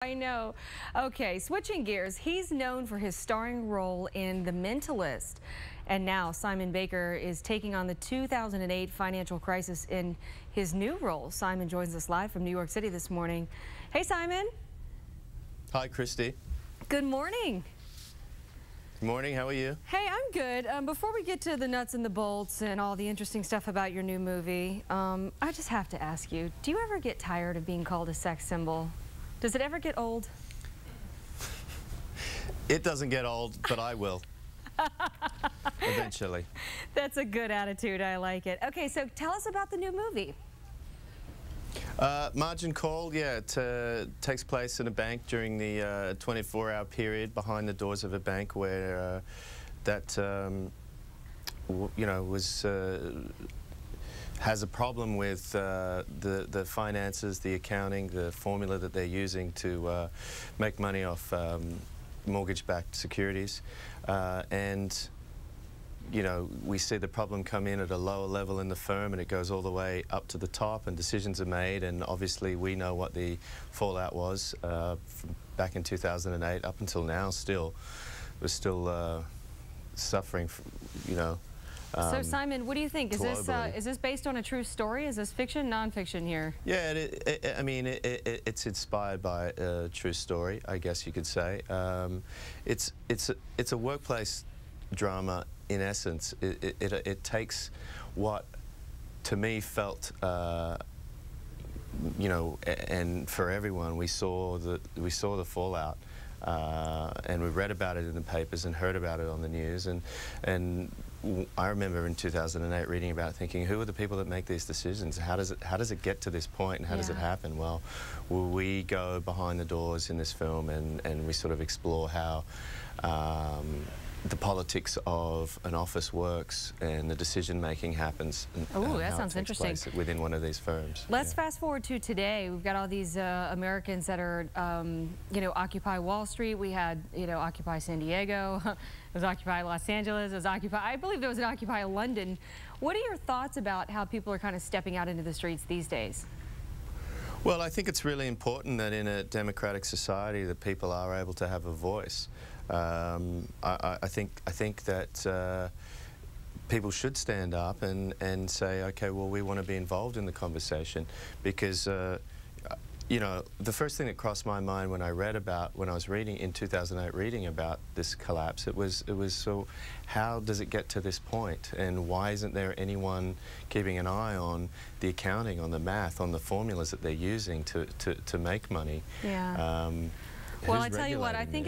I know. Okay, switching gears, he's known for his starring role in The Mentalist. And now Simon Baker is taking on the 2008 financial crisis in his new role. Simon joins us live from New York City this morning. Hey, Simon. Hi, Christy. Good morning. Good morning. How are you? Hey, I'm good. Before we get to the nuts and the bolts and all the interesting stuff about your new movie, I just have to ask you, do you ever get tired of being called a sex symbol? Does it ever get old? It doesn't get old, but I will. Eventually. That's a good attitude. I like it. Okay, so tell us about the new movie. Margin Call, yeah, it takes place in a bank during the 24-hour period behind the doors of a bank where has a problem with the finances, the accounting, the formula that they're using to make money off mortgage-backed securities. And we see the problem come in at a lower level in the firm, and it goes all the way up to the top, and decisions are made, and obviously we know what the fallout was from back in 2008 up until now. We're still suffering, So Simon, what do you think? Is this based on a true story? Is this fiction, non-fiction here? Yeah, it's inspired by a true story, I guess you could say. It's a workplace drama in essence. It takes what to me felt, and for everyone, we saw the fallout. And we read about it in the papers and heard about it on the news, and I remember in 2008 reading about it, thinking, who are the people that make these decisions? How does it get to this point, and how does it happen? Well, we go behind the doors in this film, and we sort of explore how the politics of an office works and the decision-making happens. Oh, that sounds interesting. Within one of these firms. Let's fast forward to today. We've got all these Americans that are, Occupy Wall Street. We had, Occupy San Diego. It was Occupy Los Angeles. It was Occupy, I believe there was an Occupy London. What are your thoughts about how people are kind of stepping out into the streets these days? Well, I think it's really important that in a democratic society that people are able to have a voice. I think that people should stand up and say, okay, well, we want to be involved in the conversation, because the first thing that crossed my mind when I was reading in 2008, reading about this collapse, it was so, how does it get to this point, and why isn't there anyone keeping an eye on the accounting, on the math, on the formulas that they're using to make money? Yeah. Well, I tell you what, I think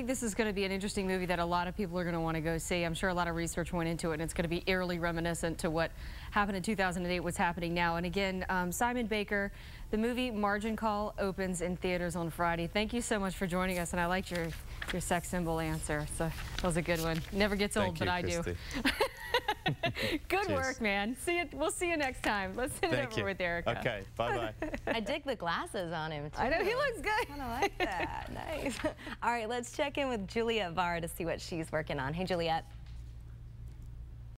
this is going to be an interesting movie that a lot of people are going to want to go see. I'm sure a lot of research went into it, and it's going to be eerily reminiscent to what happened in 2008, what's happening now. And again, Simon Baker, the movie Margin Call opens in theaters on Friday. Thank you so much for joining us, and I liked your sex symbol answer. So that was a good one. Never gets old, but I do. Good work, man. We'll see you next time. Let's send it over with Erica. Okay, bye-bye. I dig the glasses on him, too. I know, he looks good. I like that. Nice. All right, let's check in with Juliet Varr to see what she's working on. Hey, Juliet.